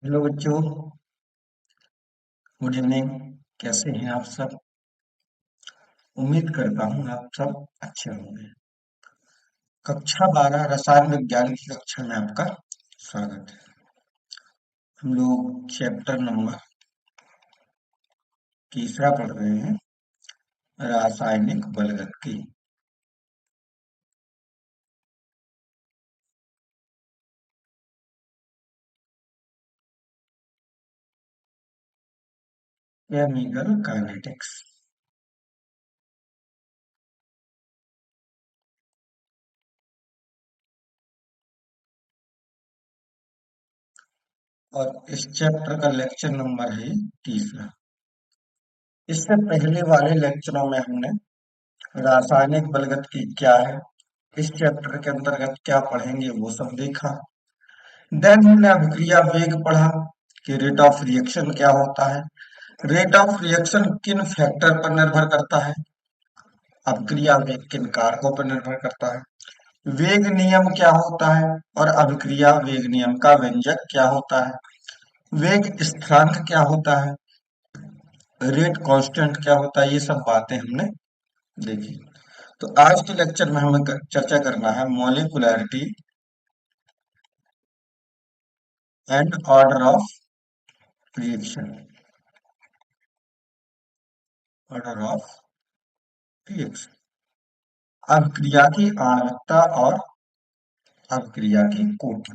Hello बच्चों। Good evening. कैसे हैं आप सब? उम्मीद करता हूँ आप सब अच्छे होंगे। कक्षा 12 रसायन विज्ञान की कक्षा में आपका स्वागत है। हम लोग चैप्टर नंबर तीसरा पढ़ रहे हैं, रासायनिक बलगति। Chemical kinetics. और इस चैप्टर का लेक्चर नंबर है तीसरा। इससे पहले वाले लेक्चरों में हमने रासायनिक बलगति क्या है, इस चैप्टर के अंतर्गत क्या पढ़ेंगे वो सब देखा। देन हमने अभिक्रिया वेग पढ़ा कि रेट ऑफ रिएक्शन क्या होता है। रेट ऑफ रिएक्शन किन फैक्टर पर निर्भर करता है, अभिक्रिया वेग किन कारकों पर निर्भर करता है, वेग नियम क्या होता है और अभिक्रिया वेग नियम का व्यंजक क्या होता है, वेग स्थिरांक क्या होता है, रेट कांस्टेंट क्या होता है, ये सब बातें हमने देखी। तो आज के लेक्चर में हमें चर्चा करना है molecularity and order of reaction. Order of reaction, अभिक्रिया की आणविकता और अभिक्रिया की कोटि।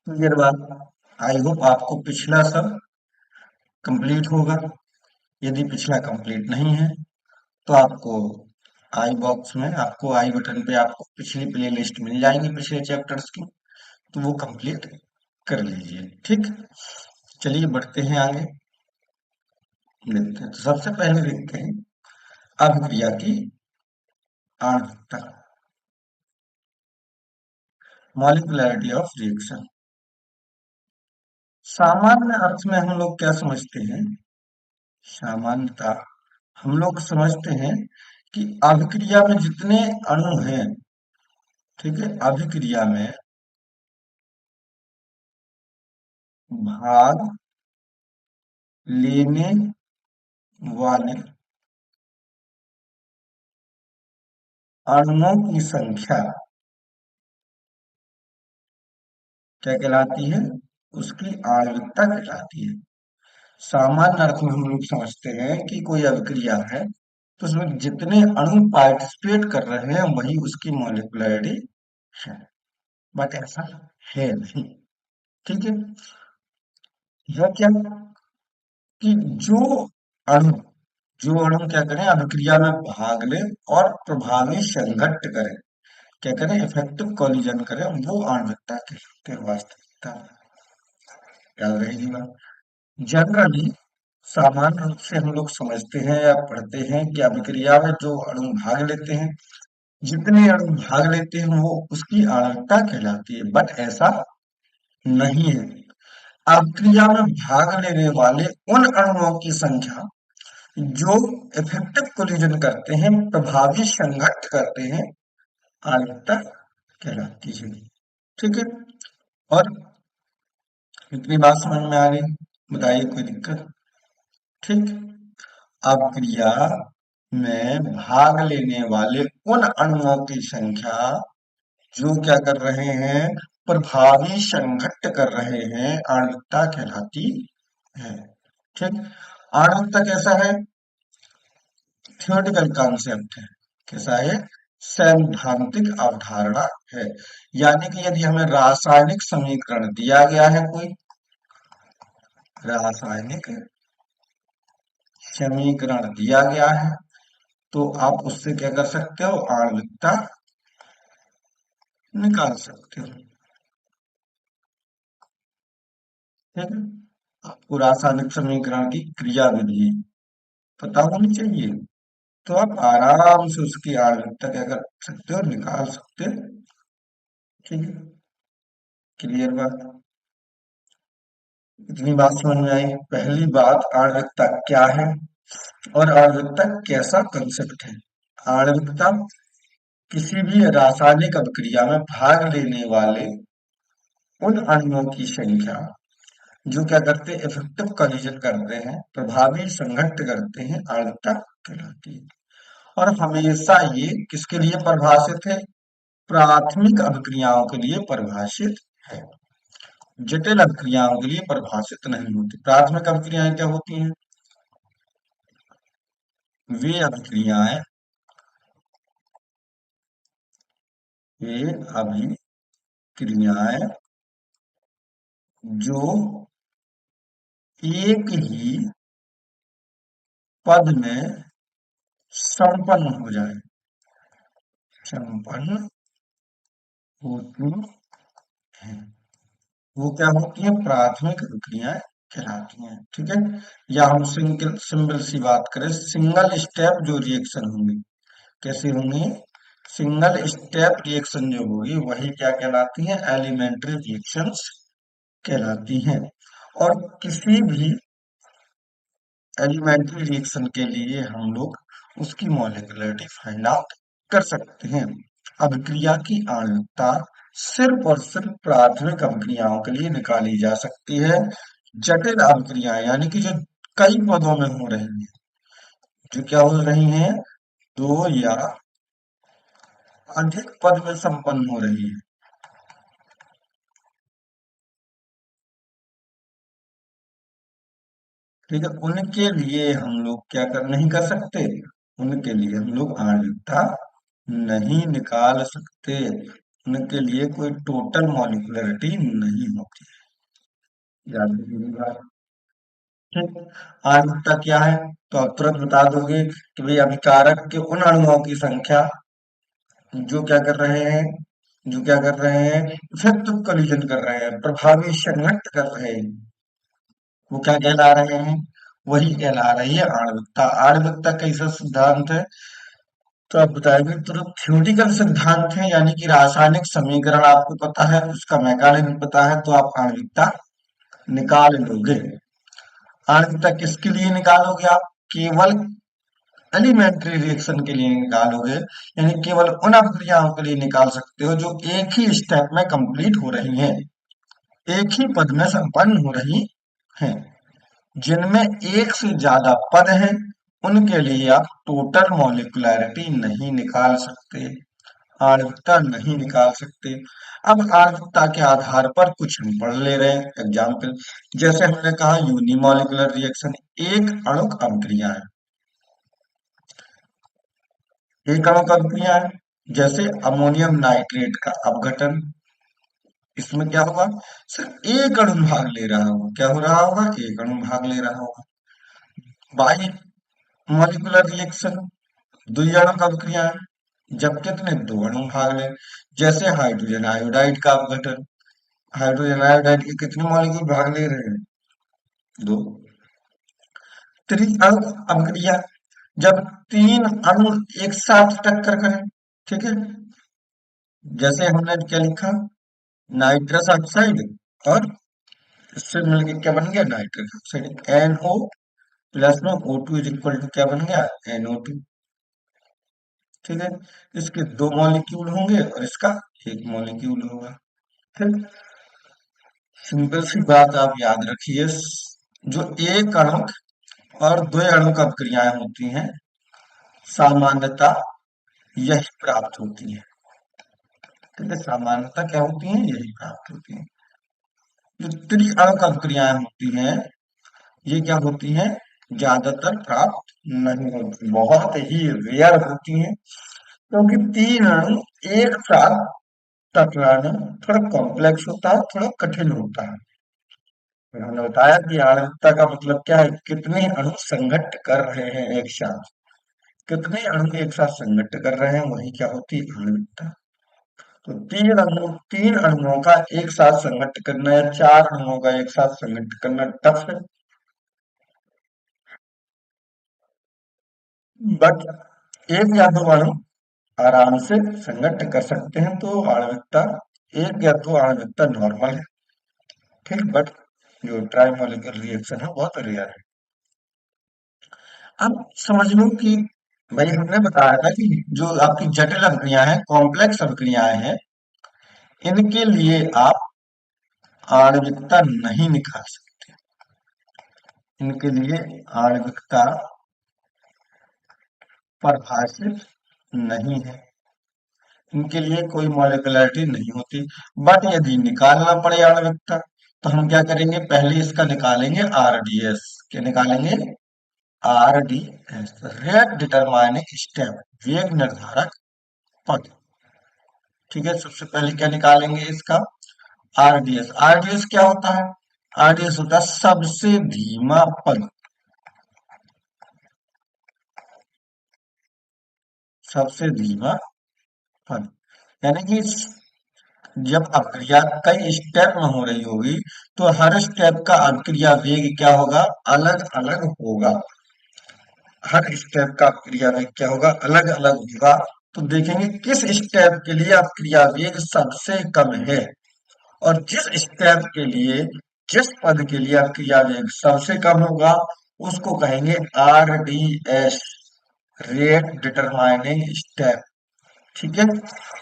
क्लियर बात? आई होप आपको पिछला सब कंप्लीट होगा। यदि पिछला कंप्लीट नहीं है तो आपको आई बॉक्स में, आपको आई बटन पे आपको पिछली प्ले लिस्ट मिल जाएंगी पिछले चैप्टर्स की, तो वो कंप्लीट कर लीजिए। ठीक, चलिए बढ़ते हैं आगे। देखते हैं, तो सबसे पहले देखते हैं अभिक्रिया की आणविकता, मॉलिक्यूलरिटी ऑफ रिएक्शन। सामान्य अर्थ में हम लोग क्या समझते हैं? सामान्यता हम लोग समझते हैं कि अभिक्रिया में जितने अणु हैं, ठीक है, अभिक्रिया में भाग लेने वाले अणुओं की संख्या क्या कहलाती है? उसकी आणविकता कहलाती है। सामान्य अर्थ में हम लोग समझते हैं कि कोई अभिक्रिया है तो उसमें जितने अणु पार्टिसिपेट कर रहे हैं वही उसकी मॉलिक्यूलरिटी है। बट ऐसा है नहीं। ठीक है, यह क्या कि जो अणु जो अणु क्या करें, अभिक्रिया में भाग ले और प्रभावी संघट्ट करें, क्या करें, इफेक्टिव कोलिजन करें, वो आणविकता कहलाते हैं। वास्तविकता याद रहेगी बात। जनरली सामान्य रूप से हम लोग समझते हैं या पढ़ते हैं कि अभिक्रिया में जो अणु भाग लेते हैं, जितने अणु भाग लेते हैं वो उसकी आणविकता कहलाती है। बट ऐसा नहीं है। अभिक्रिया में भाग लेने वाले उन अणुओं की संख्या जो इफेक्टिव कोलिजन करते हैं, प्रभावी संघट्ट करते हैं, आणविकता कहलाती है। ठीक है, और इतनी बात समझ में आ गई? बताइए, कोई दिक्कत? ठीक, अभिक्रिया में भाग लेने वाले उन अणुओं की संख्या जो क्या कर रहे हैं, प्रभावी संघट्ट कर रहे हैं, आणविकता कहलाती है। ठीक, आणविकता कैसा है? थ्योरेटिकल कॉन्सेप्ट है। कैसा है? सैद्धांतिक अवधारणा है। यानी कि यदि हमें रासायनिक समीकरण दिया गया है, कोई रासायनिक समीकरण दिया गया है, तो आप उससे क्या कर सकते हो? आणविकता निकाल सकते हो। ठीक है, आपको रासायनिक समीकरण की क्रिया विधि पता होनी चाहिए, तो आप आराम से उसकी आणविकता क्या कर सकते हो? निकाल सकते हो। ठीक है, क्लियर बात? इतनी बात समझ में आई? पहली बात, आणविकता क्या है और आणविकता कैसा कंसेप्ट है। आणविकता किसी भी रासायनिक अभिक्रिया में भाग लेने वाले उन अणुओं की संख्या जो क्या करते हैं, इफेक्टिव कोलिजन करते हैं, प्रभावी संघट्ट करते हैं, आर्द्रता कहलाती है। और हमेशा ये किसके लिए परिभाषित है? प्राथमिक अभिक्रियाओं के लिए परिभाषित है, जटिल अभिक्रियाओं के लिए परिभाषित नहीं होती। प्राथमिक अभिक्रियाएं क्या होती हैं? वे अभिक्रियाएं वे अभिक्रियाएं जो एक ही पद में संपन्न हो जाए, संपन्न होती हैं, वो क्या होती है? प्राथमिक अभिक्रियाएं कहलाती हैं। ठीक है। या हम सिंगल सिंपल सी बात करें, सिंगल स्टेप जो रिएक्शन होंगे, कैसे होंगे? सिंगल स्टेप रिएक्शन जो होगी वही क्या कहलाती है? एलिमेंट्री रिएक्शंस कहलाती हैं। और किसी भी एलिमेंट्री रिएक्शन के लिए हम लोग उसकी मॉलिक्यूलरिटी फाइंड आउट कर सकते हैं। अभिक्रिया की आणविकता सिर्फ और सिर्फ प्राथमिक अभिक्रियाओं के लिए निकाली जा सकती है। जटिल अभिक्रियाएं यानी कि जो कई पदों में हो रही हैं, जो क्या हो रही हैं, दो या अधिक पद में संपन्न हो रही है, ठीक है, उनके लिए हम लोग क्या कर नहीं कर सकते? उनके लिए हम लोग आणविकता नहीं निकाल सकते। उनके लिए कोई टोटल मॉलिक्यूलरिटी नहीं होती। याद रखिए ये बात। ठीक। आणविकता क्या है? तो आप तुरंत बता दोगे कि भाई अभिकारक के उन अणुओं की संख्या जो क्या कर रहे हैं, जो क्या कर रहे हैं, इफेक्टिव कोलिजन कर रहे हैं, प्रभावी संघट्ट कर रहे हैं, वो क्या कहला रहे हैं? वही कहला रही है आणविकता। आणविकता कैसा सिद्धांत है? तो आप बताएंगे तुरंत, थ्योरेटिकल सिद्धांत है, यानी कि रासायनिक समीकरण आपको पता है, उसका मैकेनिज्म पता है, तो आप आणविकता निकाल लोगे। आणविकता किसके लिए निकालोगे आप? केवल एलिमेंट्री रिएक्शन के लिए निकालोगे, यानी केवल उन अभिक्रियाओं के लिए निकाल सकते हो जो एक ही स्टेप में कंप्लीट हो रही हैं, एक ही पद में संपन्न हो रही हैं। जिनमें एक से ज्यादा पद हैं, उनके लिए आप टोटल मॉलिक्यूलरिटी नहीं निकाल सकते, आणविकता नहीं निकाल सकते। अब आणविकता के आधार पर कुछ हम पढ़ ले रहे हैं एग्जाम्पल। जैसे हमने कहा यूनिमॉलिक्यूलर रिएक्शन, एक अणुक अभिक्रिया है, एक अणुक अभिक्रिया है। जैसे अमोनियम नाइट्रेट का अपघटन, इसमें क्या होगा? सिर्फ एक अणु भाग ले रहा होगा। क्या हो रहा होगा? एक अणु भाग ले रहा होगा। बाई मॉलिक्यूलर रिएक्शन, द्विअणुक अभिक्रिया है, जब कितने? दो अणु भाग ले। जैसे हाइड्रोजन आयोडाइड का अपघटन, हाइड्रोजन आयोडाइड के कितने मॉलिक्यूल भाग ले रहे हैं? दो। त्रिअणु अभिक्रिया, जब तीन अणु एक साथ टक्कर करें, ठीक है, जैसे हमने क्या लिखा, नाइट्रस ऑक्साइड, और इससे मिलकर क्या बन गया? नाइट्रिक ऑक्साइड, NO प्लस में O2 इज इक्वल टू क्या बन गया? NO2। ठीक है, इसके दो मॉलिक्यूल होंगे और इसका एक मॉलिक्यूल होगा। ठीक। सिंपल सी बात आप याद रखिए, जो एक अणु और दो अणु का क्रियाएं होती हैं, सामान्यता यही प्राप्त होती है। ठीक है, सामान्यता क्या होती है? यही प्राप्त होती है। जो त्रिअणु क्रियाएं होती हैं, ये क्या होती हैं? ज्यादातर प्राप्त नहीं होती, बहुत ही रेयर होती हैं, क्योंकि तीन अणु एक साथ टकराना थोड़ा कॉम्प्लेक्स होता है, थोड़ा कठिन होता है। फिर हमने बताया कि आणविकता का मतलब क्या है? कितने अणु संघट्ट कर रहे हैं एक साथ, कितने अणु एक साथ संघट्ट कर रहे हैं, वही क्या होती है? आणविकता। तो तीन अणुओं का एक साथ संघट्ट करना या चार अणुओं का एक साथ संघट्ट करना टफ है, बट एक या दो अणु आराम से संघट्ट कर सकते हैं, तो आणविकता, एक या दो आणविकता नॉर्मल है। ठीक, बट जो ट्राई मॉलिक्यूलर रिएक्शन है बहुत रेयर है। अब समझ लो कि भाई हमने बताया था कि जो आपकी जटिल अभिक्रियाएं हैं, कॉम्प्लेक्स अभिक्रियाएं हैं, इनके लिए आप आणविकता नहीं निकाल सकते, इनके लिए आणविकता परिभाषित नहीं है, इनके लिए कोई मॉलिक्यूलरिटी नहीं होती। बट यदि निकालना पड़े आणविकता तो हम क्या करेंगे, पहले इसका निकालेंगे आरडीएस। क्या निकालेंगे? आरडीएस, रेट डिटरमाइनिंग स्टेप, वेग निर्धारक पद। ठीक है, सबसे पहले क्या निकालेंगे इसका? आरडीएस। आरडीएस क्या होता है? आरडीएस होता है सबसे धीमा पद, सबसे धीमा पद। यानी कि जब अभिक्रिया कई स्टेप में हो रही होगी तो हर स्टेप का अभिक्रिया वेग क्या होगा? अलग अलग होगा। हर स्टेप का अभिक्रिया वेग क्या होगा? अलग अलग होगा। तो देखेंगे किस स्टेप के लिए अभिक्रिया वेग सबसे कम है, और जिस स्टेप के लिए, जिस पद के लिए अभिक्रिया वेग सबसे कम होगा उसको कहेंगे R D S, rate determining step. ठीक है,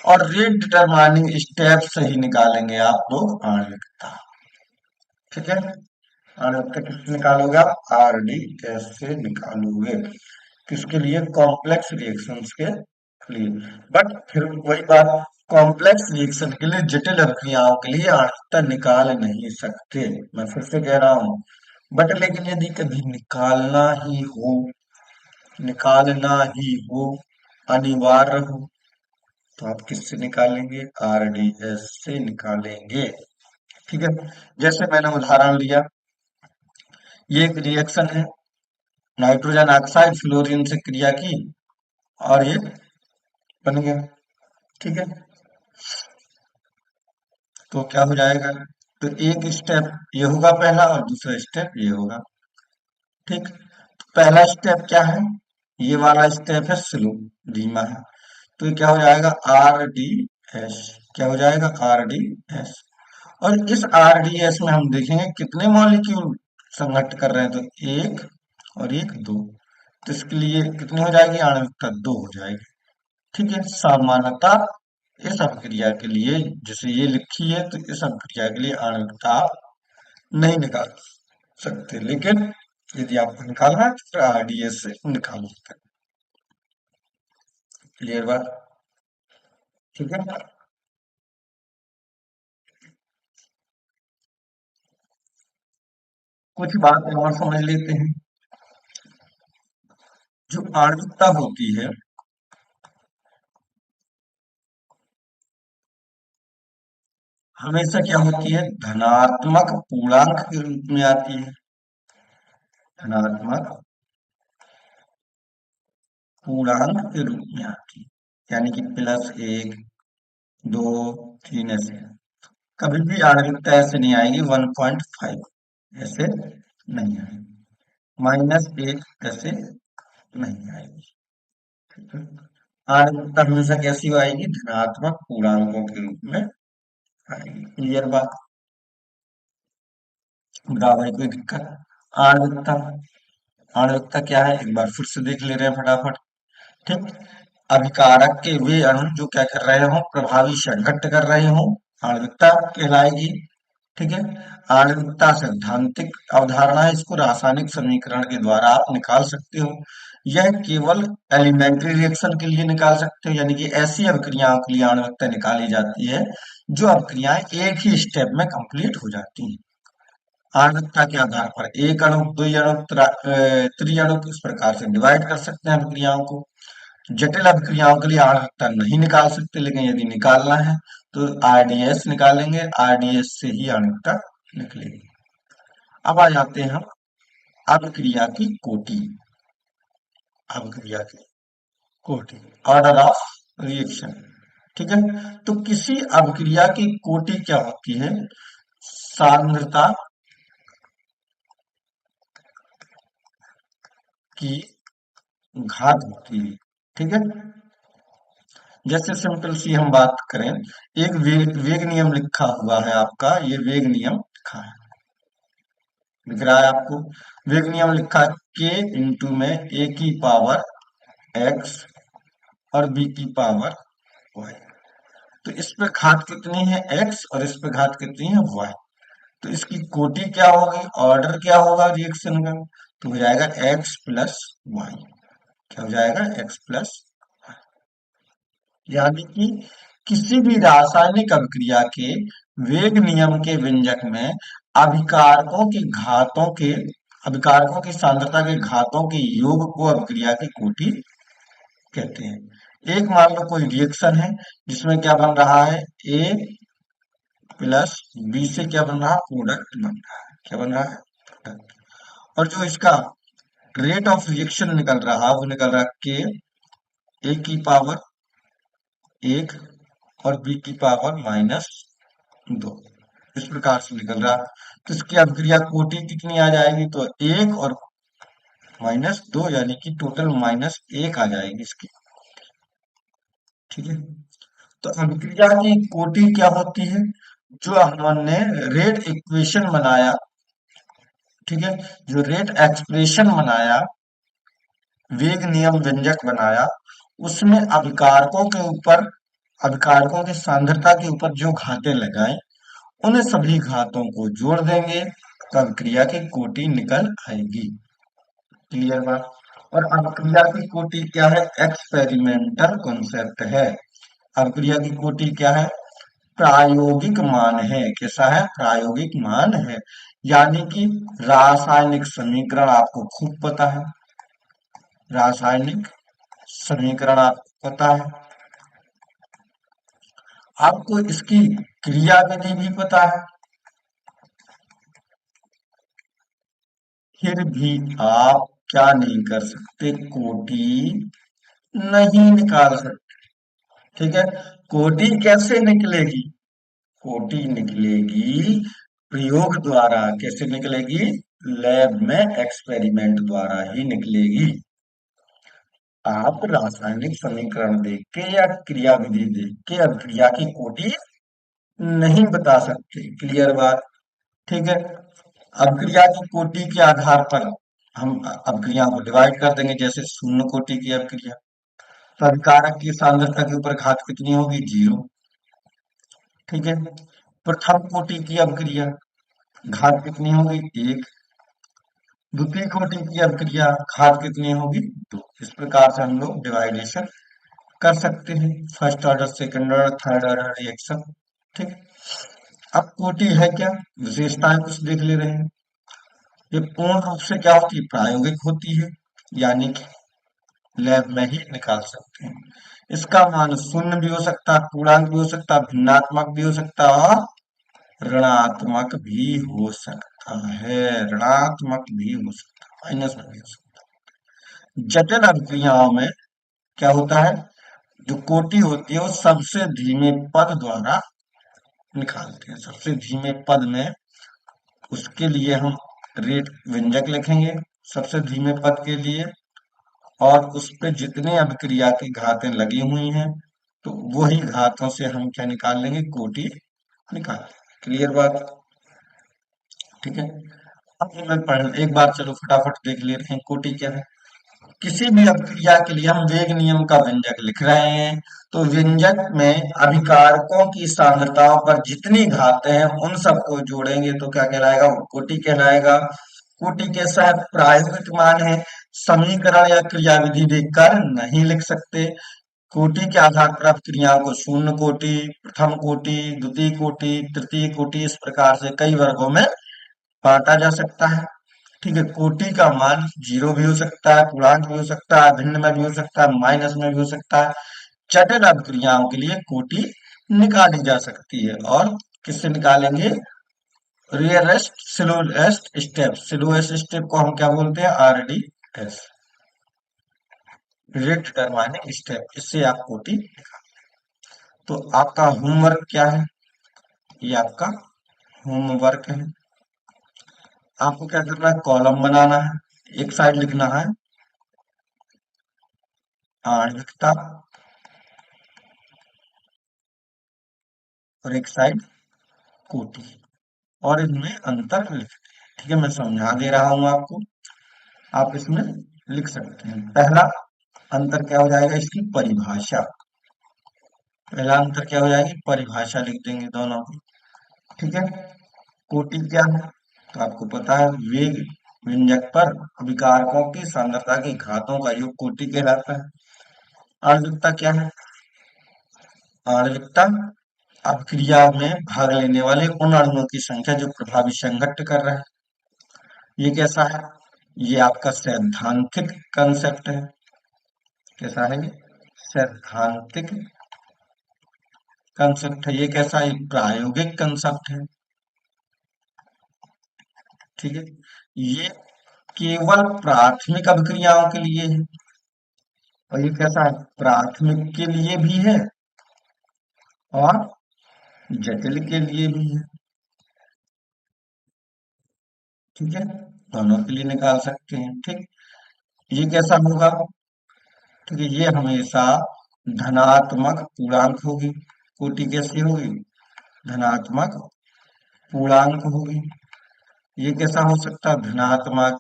और रेट डिटरमाइनिंग स्टेप से ही निकालेंगे आप लोग आणविकता। ठीक है, आणविकता किससे निकालोगे आप? आर डी एस से निकालोगे। किसके लिए? कॉम्प्लेक्स रिएक्शंस के लिए। बट फिर वही बात, कॉम्प्लेक्स रिएक्शन के लिए, जटिल अभिक्रियाओं के लिए आणविकता निकाल नहीं सकते, मैं फिर से कह रहा हूं। बट लेकिन यदि कभी निकालना ही हो, निकालना ही हो, अनिवार्य हो, तो आप किससे निकालेंगे? आरडीएस से निकालेंगे। ठीक है, जैसे मैंने उदाहरण लिया, ये एक रिएक्शन है, नाइट्रोजन ऑक्साइड फ्लोरीन से क्रिया की और ये बन गया। ठीक है, तो क्या हो जाएगा? तो एक स्टेप ये होगा पहला और दूसरा स्टेप ये होगा। ठीक, तो पहला स्टेप क्या है? ये वाला स्टेप है स्लो, धीमा है। तो ये क्या हो जाएगा? R D S. क्या हो जाएगा? R D S. और इस आर डी एस में हम देखेंगे कितने मॉलिक्यूल संघट्ट कर रहे हैं, तो एक और एक दो। तो इसके लिए कितनी हो जाएगी आणविकता? दो हो जाएगी। ठीक है, सामान्यतः इस अभिक्रिया के लिए, जैसे ये लिखी है, तो इस अभिक्रिया के लिए आणविकता आप नहीं निकाल सकते, लेकिन यदि आपको निकालना है तो फिर आरडीएस से निकाल सकते हैं। क्लियर बात? ठीक है, कुछ बात और समझ लेते हैं। जो आणविकता होती है, हमेशा क्या होती है? धनात्मक पूर्णांक के रूप में आती है। धनात्मक पूर्णांक के रूप में आती है, यानी कि प्लस एक, दो, तीन, ऐसे। कभी भी आणविकता ऐसे नहीं आएगी 1.5, ऐसे नहीं आएगी। माइनस एक, ऐसे नहीं आएगी। ठीक है? आणविकता हमेशा कैसी आएगी? धनात्मक पूर्णांकों के रूप में आएगी। क्लियर बात? बराबर, कोई दिक्कत? आणविकता, आणविकता क्या है एक बार फिर से देख ले रहे हैं फटाफट। ठीक, अभिकारक के वे अणु जो क्या कर रहे हो? प्रभावी संघट्ट कर रहे हो, आणविकता कहलाएगी। ठीक है, आणविकता सैद्धांतिक अवधारणा है, इसको रासायनिक समीकरण के द्वारा आप निकाल सकते हो। यह केवल एलिमेंट्री रिएक्शन के लिए निकाल सकते हो, यानी कि ऐसी अभिक्रियाओं के लिए आणविकता निकाली जाती है जो अभिक्रियाएं एक ही स्टेप में कंप्लीट हो जाती हैं। आणविकता के आधार पर एक अणु, द्वि अणु, त्रि अणु इस प्रकार से डिवाइड कर सकते हैं अभिक्रियाओं को। जटिल अभिक्रियाओं के लिए आणविकता नहीं निकाल सकते, लेकिन यदि निकालना है तो आरडीएस निकालेंगे, आरडीएस से ही आणविकता निकलेगी। अब आ जाते हैं हम अभिक्रिया की कोटि। अभिक्रिया की कोटि, ऑर्डर ऑफ रिएक्शन। ठीक है, तो किसी अभिक्रिया की कोटि क्या होती है? सांद्रता की घात होती है। ठीक है, जैसे सिंपल सी हम बात करें, एक वेग नियम लिखा हुआ है आपका, ये वेग नियम लिखा है, दिख रहा है आपको? वेग नियम लिखा है के इंटू में ए की पावर एक्स और बी की पावर वाई। तो इस पे घात कितनी है? एक्स, और इस पे घात कितनी है? वाई। तो इसकी कोटि क्या होगी, ऑर्डर क्या होगा रिएक्शन का, तो हो जाएगा एक्स प्लस वाई। क्या हो जाएगा, एक्स प्लस, यानी कि किसी भी रासायनिक अभिक्रिया के वेग नियम के व्यंजक में अभिकारकों की घातों के अभिकारकों की सांद्रता के घातों के योग को अभिक्रिया की कोटि कहते हैं। एक मान लो कोई रिएक्शन है जिसमें क्या बन रहा है, ए प्लस बी से क्या बन रहा है, प्रोडक्ट बन रहा है। क्या बन रहा है, प्रोडक्ट। और जो इसका रेट ऑफ रिएक्शन निकल रहा है वो निकल रहा है के ए की पावर एक और बी की पावर माइनस दो, इस प्रकार से निकल रहा है। तो इसकी अभिक्रिया कोटि कितनी आ जाएगी, तो एक और माइनस दो, यानी कि टोटल माइनस एक आ जाएगी इसकी। ठीक है, तो अभिक्रिया की कोटि क्या होती है, जो हमने रेट इक्वेशन बनाया, ठीक है, जो रेट एक्सप्रेशन बनाया, वेग नियम व्यंजक बनाया, उसमें अभिकारकों की सांद्रता के ऊपर जो घातें लगाए, उन सभी घातों को जोड़ देंगे तो अभिक्रिया की कोटि निकल आएगी। क्लियर बात। और अभिक्रिया की कोटि क्या है, एक्सपेरिमेंटल कॉन्सेप्ट है। अभिक्रिया की कोटि क्या है, प्रायोगिक मान है। कैसा है, प्रायोगिक मान है। यानी कि रासायनिक समीकरण आपको खूब पता है, रासायनिक समीकरण आपको पता है, आपको इसकी क्रियाविधि भी पता है, फिर भी आप क्या नहीं कर सकते, कोटि नहीं निकाल सकते। ठीक है, कोटि कैसे निकलेगी, कोटि निकलेगी प्रयोग द्वारा। कैसे निकलेगी, लैब में एक्सपेरिमेंट द्वारा ही निकलेगी। आप रासायनिक समीकरण देख के या क्रियाविधि देख के अभिक्रिया की कोटि नहीं बता सकते। क्लियर बात। ठीक है, अभिक्रिया की कोटि के आधार पर हम अभिक्रिया को डिवाइड कर देंगे। जैसे शून्य कोटि की अभिक्रिया, तो अभिकारक की सांद्रता के ऊपर घात कितनी होगी, जीरो। ठीक है, प्रथम कोटि की अभिक्रिया, घात कितनी होगी, एक। द्वितीय कोटि की अभिक्रिया, घात कितनी होगी, दो। इस प्रकार से हम लोग डिवाइडेशन कर सकते हैं, first order, second order, third order reaction. ठीक। अब कोटि है क्या, विशेषताएं कुछ देख ले रहे हैं। ये पूर्ण रूप से क्या होती है, प्रायोगिक होती है, यानी कि लैब में ही निकाल सकते हैं। इसका मान शून्य भी हो सकता है, पूर्णांक भी हो सकता है, भिन्नात्मक भी हो सकता है और ऋणात्मक भी हो सकता है, ऋणात्मक भी हो सकता है, माइनस में भी हो सकता है। जटिल अभिक्रियाओं में क्या होता है, जो कोटि होती है वो सबसे धीमे पद द्वारा निकालते हैं। सबसे धीमे पद में उसके लिए हम रेट व्यंजक लिखेंगे सबसे धीमे पद के लिए, और उस पे जितने अभिक्रिया की घातें लगी हुई हैं तो वही घातों से हम क्या निकाल लेंगे, कोटि निकाल लेंगे। क्लियर बात। ठीक है, अब मैं पढ़ एक बार चलो फटाफट देख ले रहे हैं कोटि क्या है। किसी भी अभिक्रिया के लिए हम वेग नियम का व्यंजक लिख रहे हैं, तो व्यंजक में अभिकारकों की सांद्रताओं पर जितनी घातें हैं उन सबको जोड़ेंगे तो क्या कहलाएगा, वो कोटि कहलाएगा। कोटि कैसा है, प्रायोगिक मान है, समीकरण या क्रियाविधि देखकर नहीं लिख सकते। कोटि के आधार पर आप क्रियाओं को शून्य कोटि, प्रथम कोटि, द्वितीय कोटि, तृतीय कोटि, इस प्रकार से कई वर्गों में बांटा जा सकता है। ठीक है, कोटि का मान जीरो भी हो सकता है, पूर्णांक भी हो सकता है, भिन्न में भी हो सकता है, माइनस में भी हो सकता है। जटिल अभिक्रियाओं के लिए कोटि निकाली जा सकती है, और किससे निकालेंगे, rarest slowest step, slowest step को हम क्या बोलते हैं, आरडीएस, रेट डिटरमाइनिंग स्टेप। इससे आप कोटि, तो आपका होमवर्क क्या है, ये आपका होमवर्क है। आपको क्या करना है, कॉलम बनाना है, एक साइड लिखना है आणविकता और एक साइड कोटि, और इनमें अंतर लिख दें। ठीक है, मैं समझा दे रहा हूं आपको, आप इसमें लिख सकते हैं। पहला अंतर क्या हो जाएगा, इसकी परिभाषा। पहला अंतर क्या हो जाएगी, परिभाषा लिख देंगे दोनों की। ठीक है, कोटि क्या है? तो आपको पता है, वेग व्यंजक पर अभिकारकों की सांद्रता के घातों का योग कोटि कहलाता है। आणविकता क्या है? आणविकता अभिक्रिया में भाग लेने वाले उन अणुओं की संख्या जो प्रभावी संघट्ट कर रहे हैं। ये कैसा है? ये आपका सैद्धांतिक कंसेप्ट है। कैसा है ये? सैद्धांतिक कंसेप्ट है। ये कैसा है? प्रायोगिक कंसेप्ट है। ठीक है। ये केवल प्राथमिक अभिक्रियाओं के लिए है। और ये कैसा है? प्राथमिक के लिए भी है और जटिल के लिए भी है। ठीक है, दोनों के लिए निकाल सकते हैं। ठीक। ये कैसा होगा? ठीक है, ये हमेशा धनात्मक पूर्णांक होगी। कोटि कैसी होगी? धनात्मक पूर्णांक होगी। ये कैसा हो सकता है? धनात्मक,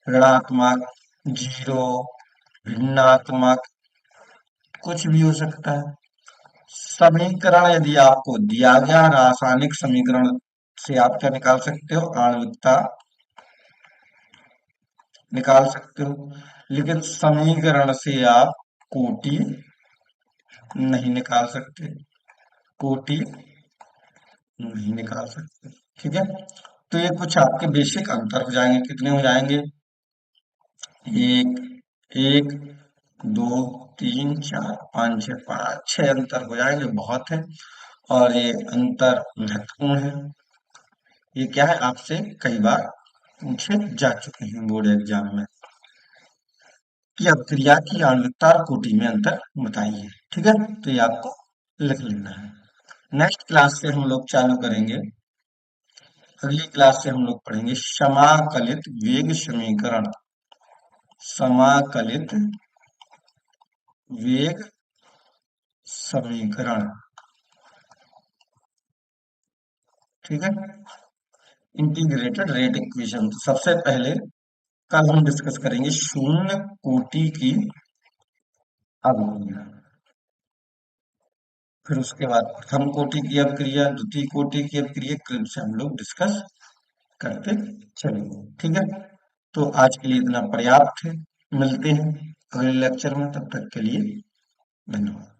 ऋणात्मक, जीरो, भिन्नात्मक, कुछ भी हो सकता है। समीकरण यदि आपको दिया गया रासायनिक समीकरण से आप क्या निकाल सकते हो? आणविकता निकाल सकते हो। लेकिन समीकरण से आप कोटि नहीं निकाल सकते। कोटि नहीं निकाल सकते। ठीक है। तो ये कुछ आपके बेसिक अंतर हो जाएंगे। कितने हो जाएंगे? एक, एक, दो, तीन, चार, पाँच, छह, पाँच छह अंतर हो जाएंगे, बहुत है। और ये अंतर महत्वपूर्ण है। ये क्या है? आपसे कई बार पूछे जा चुके हैं बोर्ड एग्जाम में कि अभिक्रिया की आणविकता और कोटि में अंतर बताइए। ठीक है, तो ये आपको लिख लेना है। नेक्स्ट क्लास से हम लोग चालू करेंगे। अगली क्लास से हम लोग पढ़ेंगे समाकलित वेग समीकरण। समाकलित वेग समीकरण। ठीक है। Integrated rate equation. तो सबसे पहले कल हम डिस्कस करेंगे शून्य कोटि की अवक्रिया। फिर उसके बाद प्रथम कोटि की अवक्रिया, द्वितीय कोटि की अवक्रिया, क्रम से हम लोग डिस्कस करते चलेंगे। ठीक है, तो आज के लिए इतना पर्याप्त है। मिलते हैं अगले लेक्चर में, तब तक के लिए धन्यवाद।